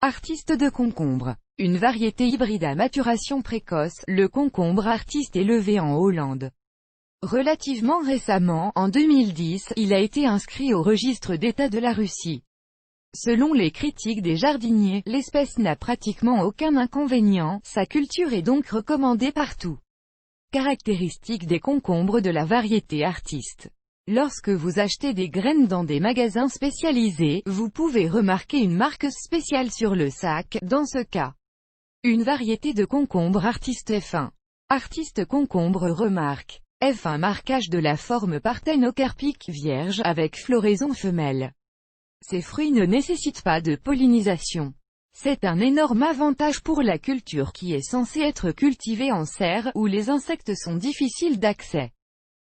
Artiste de concombre. Une variété hybride à maturation précoce, le concombre artiste est élevé en Hollande. Relativement récemment, en 2010, il a été inscrit au registre d'État de la Russie. Selon les critiques des jardiniers, l'espèce n'a pratiquement aucun inconvénient, sa culture est donc recommandée partout. Caractéristiques des concombres de la variété artiste. Lorsque vous achetez des graines dans des magasins spécialisés, vous pouvez remarquer une marque spéciale sur le sac, dans ce cas. Une variété de concombre artiste F1. Artiste concombre remarque. F1 marquage de la forme parthénocarpique vierge avec floraison femelle. Ces fruits ne nécessitent pas de pollinisation. C'est un énorme avantage pour la culture qui est censée être cultivée en serre, où les insectes sont difficiles d'accès.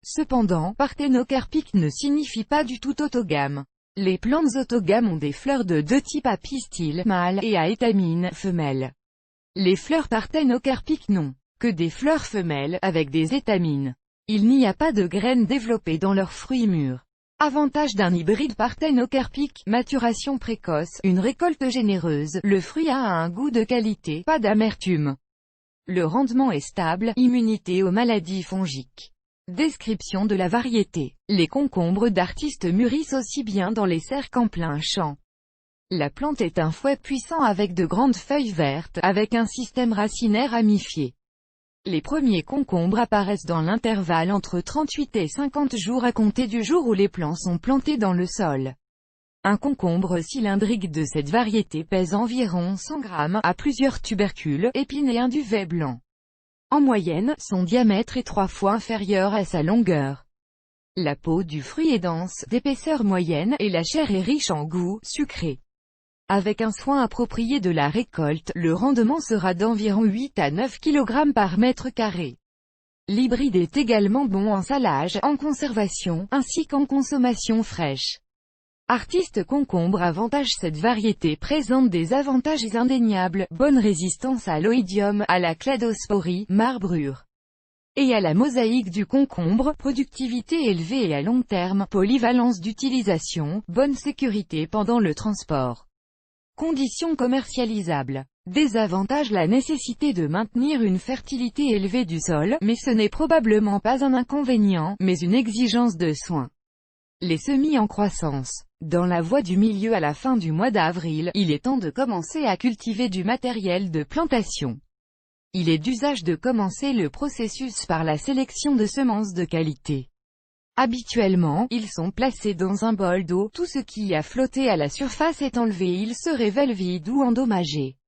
Cependant, parthénocarpique ne signifie pas du tout autogame. Les plantes autogames ont des fleurs de deux types à pistil, mâle, et à étamines, femelle. Les fleurs parthénocarpiques n'ont que des fleurs femelles, avec des étamines. Il n'y a pas de graines développées dans leurs fruits mûrs. Avantage d'un hybride parthénocarpique, maturation précoce, une récolte généreuse, le fruit a un goût de qualité, pas d'amertume. Le rendement est stable, immunité aux maladies fongiques. Description de la variété. Les concombres d'artiste mûrissent aussi bien dans les serres qu'en plein champ. La plante est un fouet puissant avec de grandes feuilles vertes, avec un système racinaire ramifié. Les premiers concombres apparaissent dans l'intervalle entre 38 et 50 jours à compter du jour où les plants sont plantés dans le sol. Un concombre cylindrique de cette variété pèse environ 100 grammes, a plusieurs tubercules, épines et un duvet blanc. En moyenne, son diamètre est 3 fois inférieur à sa longueur. La peau du fruit est dense, d'épaisseur moyenne, et la chair est riche en goût, sucré. Avec un soin approprié de la récolte, le rendement sera d'environ 8 à 9 kg par mètre carré. L'hybride est également bon en salage, en conservation, ainsi qu'en consommation fraîche. Artiste concombre avantage. Cette variété présente des avantages indéniables, bonne résistance à l'oïdium, à la cladosporie, marbrure, et à la mosaïque du concombre, productivité élevée et à long terme, polyvalence d'utilisation, bonne sécurité pendant le transport. Conditions commercialisables. Désavantage: la nécessité de maintenir une fertilité élevée du sol, mais ce n'est probablement pas un inconvénient, mais une exigence de soins. Les semis en croissance. Dans la voie du milieu à la fin du mois d'avril, il est temps de commencer à cultiver du matériel de plantation. Il est d'usage de commencer le processus par la sélection de semences de qualité. Habituellement, ils sont placés dans un bol d'eau, tout ce qui a flotté à la surface est enlevé et ils se révèlent vides ou endommagés.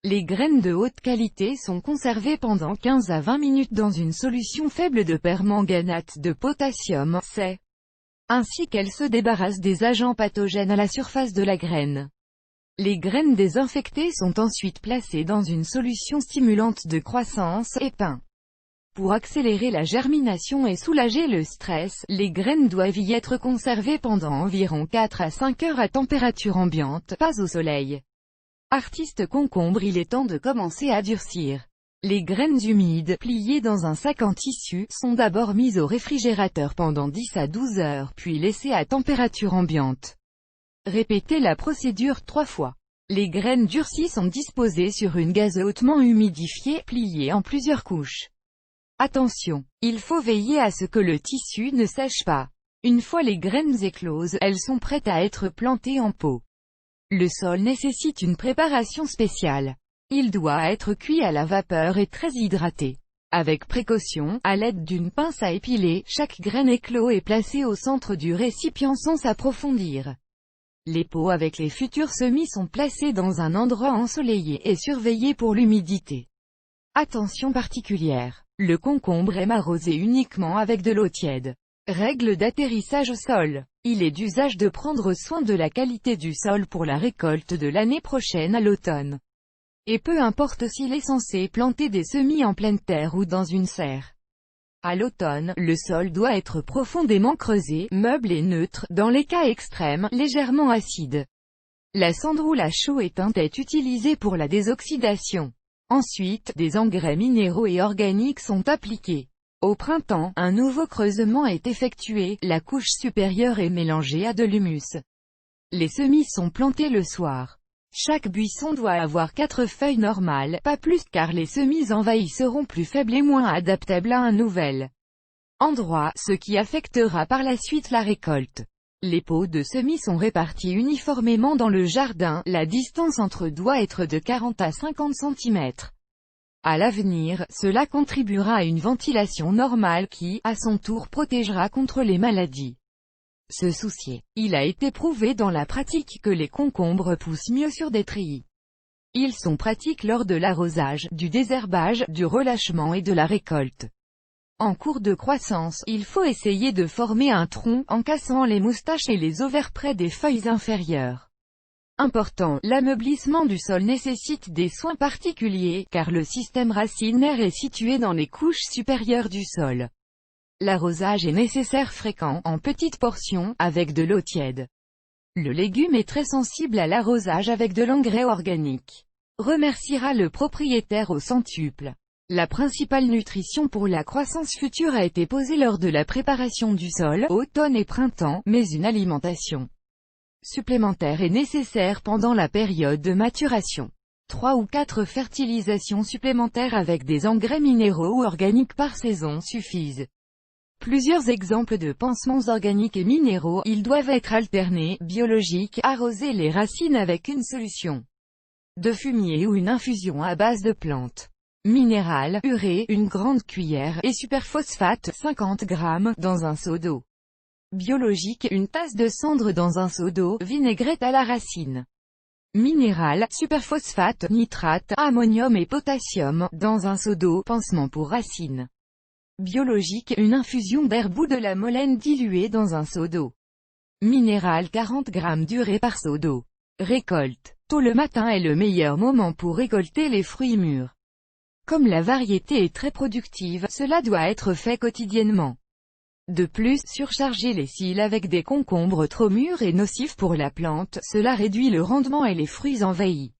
Les graines de haute qualité sont conservées pendant 15 à 20 minutes dans une solution faible de permanganate de potassium, C. Ainsi qu'elles se débarrassent des agents pathogènes à la surface de la graine. Les graines désinfectées sont ensuite placées dans une solution stimulante de croissance, EPIN. Pour accélérer la germination et soulager le stress, les graines doivent y être conservées pendant environ 4 à 5 heures à température ambiante, pas au soleil. Artiste concombre. Il est temps de commencer à durcir. Les graines humides, pliées dans un sac en tissu, sont d'abord mises au réfrigérateur pendant 10 à 12 heures, puis laissées à température ambiante. Répétez la procédure 3 fois. Les graines durcies sont disposées sur une gaze hautement humidifiée, pliées en plusieurs couches. Attention, il faut veiller à ce que le tissu ne sèche pas. Une fois les graines écloses, elles sont prêtes à être plantées en pot. Le sol nécessite une préparation spéciale. Il doit être cuit à la vapeur et très hydraté. Avec précaution, à l'aide d'une pince à épiler, chaque graine éclos est placée au centre du récipient sans s'approfondir. Les pots avec les futurs semis sont placés dans un endroit ensoleillé et surveillés pour l'humidité. Attention particulière. Le concombre aime arroser uniquement avec de l'eau tiède. Règle d'atterrissage au sol. Il est d'usage de prendre soin de la qualité du sol pour la récolte de l'année prochaine à l'automne. Et peu importe s'il est censé planter des semis en pleine terre ou dans une serre. À l'automne, le sol doit être profondément creusé, meuble et neutre, dans les cas extrêmes, légèrement acide. La cendroule à chaud éteinte est utilisée pour la désoxydation. Ensuite, des engrais minéraux et organiques sont appliqués. Au printemps, un nouveau creusement est effectué, la couche supérieure est mélangée à de l'humus. Les semis sont plantés le soir. Chaque buisson doit avoir 4 feuilles normales, pas plus, car les semis envahis seront plus faibles et moins adaptables à un nouvel endroit, ce qui affectera par la suite la récolte. Les pots de semis sont répartis uniformément dans le jardin, la distance entre eux doit être de 40 à 50 cm. À l'avenir, cela contribuera à une ventilation normale qui, à son tour, protégera contre les maladies. Se soucier. Il a été prouvé dans la pratique que les concombres poussent mieux sur des treillis. Ils sont pratiques lors de l'arrosage, du désherbage, du relâchement et de la récolte. En cours de croissance, il faut essayer de former un tronc, en cassant les moustaches et les ovaires près des feuilles inférieures. Important, l'ameublissement du sol nécessite des soins particuliers, car le système racinaire est situé dans les couches supérieures du sol. L'arrosage est nécessaire fréquent, en petites portions, avec de l'eau tiède. Le légume est très sensible à l'arrosage avec de l'engrais organique. Remerciera le propriétaire au centuple. La principale nutrition pour la croissance future a été posée lors de la préparation du sol, automne et printemps, mais une alimentation supplémentaire est nécessaire pendant la période de maturation. 3 ou 4 fertilisations supplémentaires avec des engrais minéraux ou organiques par saison suffisent. Plusieurs exemples de pansements organiques et minéraux, ils doivent être alternés, biologiques, arroser les racines avec une solution de fumier ou une infusion à base de plantes minérales, urée, une grande cuillère, et superphosphate, 50 g, dans un seau d'eau. Biologique, une tasse de cendre dans un seau d'eau, vinaigrette à la racine. Minéral, superphosphate, nitrate, ammonium et potassium, dans un seau d'eau, pansement pour racines. Biologique, une infusion d'herbe ou de la molène diluée dans un seau d'eau. Minéral, 40 g d'urée par seau d'eau. Récolte. Tôt le matin est le meilleur moment pour récolter les fruits mûrs. Comme la variété est très productive, cela doit être fait quotidiennement. De plus, surcharger les cils avec des concombres trop mûrs est nocif pour la plante, cela réduit le rendement et les fruits envahis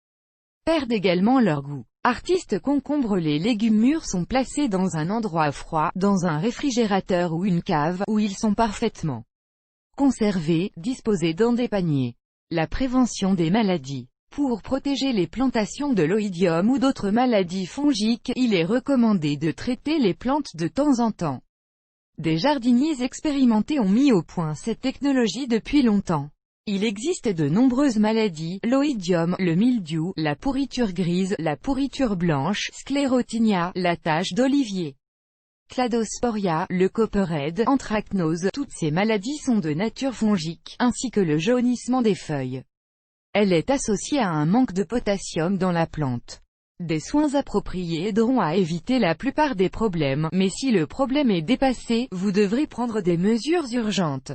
perdent également leur goût. Artistes concombres. Les légumes mûrs sont placés dans un endroit froid, dans un réfrigérateur ou une cave, où ils sont parfaitement conservés, disposés dans des paniers. La prévention des maladies. Pour protéger les plantations de l'oïdium ou d'autres maladies fongiques, il est recommandé de traiter les plantes de temps en temps. Des jardiniers expérimentés ont mis au point cette technologie depuis longtemps. Il existe de nombreuses maladies, l'oïdium, le mildiou, la pourriture grise, la pourriture blanche, sclérotinia, la tache d'olivier, cladosporia, le copperhead, anthracnose. Toutes ces maladies sont de nature fongique, ainsi que le jaunissement des feuilles. Elle est associée à un manque de potassium dans la plante. Des soins appropriés aideront à éviter la plupart des problèmes, mais si le problème est dépassé, vous devrez prendre des mesures urgentes.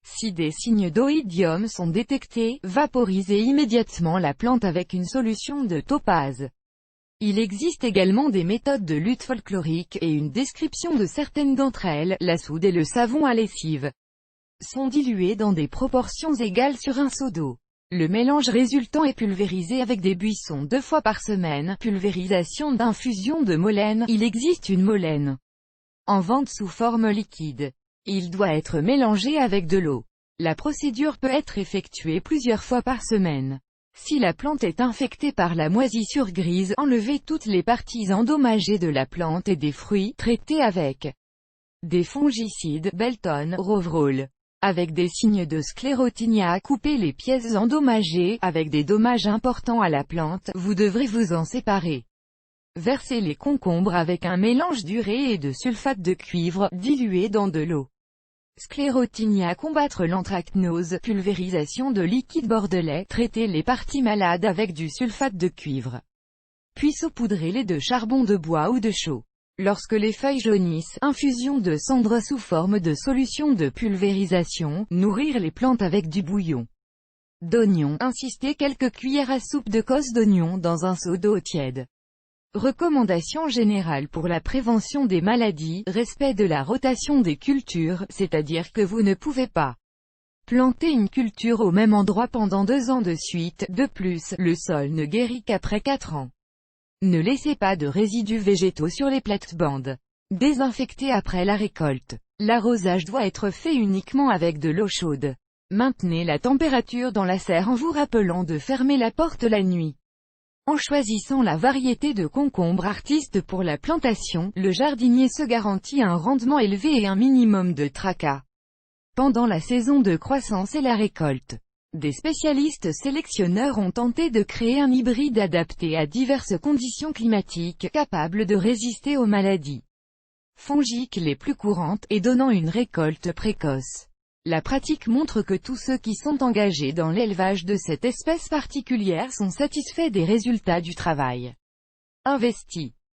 Si des signes d'oïdium sont détectés, vaporisez immédiatement la plante avec une solution de topaz. Il existe également des méthodes de lutte folklorique, et une description de certaines d'entre elles. La soude et le savon à lessive sont dilués dans des proportions égales sur un seau d'eau. Le mélange résultant est pulvérisé avec des buissons 2 fois par semaine. Pulvérisation d'infusion de molène. Il existe une molène en vente sous forme liquide. Il doit être mélangé avec de l'eau. La procédure peut être effectuée plusieurs fois par semaine. Si la plante est infectée par la moisissure grise, enlevez toutes les parties endommagées de la plante et des fruits, traités avec des fongicides, Belton, Roveroll. Avec des signes de sclérotinia, coupez les pièces endommagées. Avec des dommages importants à la plante, vous devrez vous en séparer. Versez les concombres avec un mélange d'urée et de sulfate de cuivre, dilué dans de l'eau. Sclérotinia. Combattre l'anthracnose. Pulvérisation de liquide bordelais. Traitez les parties malades avec du sulfate de cuivre. Puis saupoudrez-les de charbon de bois ou de chaux. Lorsque les feuilles jaunissent, infusion de cendre sous forme de solution de pulvérisation. Nourrir les plantes avec du bouillon d'oignon. Insistez quelques cuillères à soupe de cosses d'oignon dans un seau d'eau tiède. Recommandations générales pour la prévention des maladies. Respect de la rotation des cultures, c'est-à-dire que vous ne pouvez pas planter une culture au même endroit pendant 2 ans de suite. De plus, le sol ne guérit qu'après 4 ans. Ne laissez pas de résidus végétaux sur les plates-bandes. Désinfectez après la récolte. L'arrosage doit être fait uniquement avec de l'eau chaude. Maintenez la température dans la serre en vous rappelant de fermer la porte la nuit. En choisissant la variété de concombre artiste pour la plantation, le jardinier se garantit un rendement élevé et un minimum de tracas pendant la saison de croissance et la récolte. Des spécialistes sélectionneurs ont tenté de créer un hybride adapté à diverses conditions climatiques, capable de résister aux maladies fongiques les plus courantes, et donnant une récolte précoce. La pratique montre que tous ceux qui sont engagés dans l'élevage de cette espèce particulière sont satisfaits des résultats du travail investi.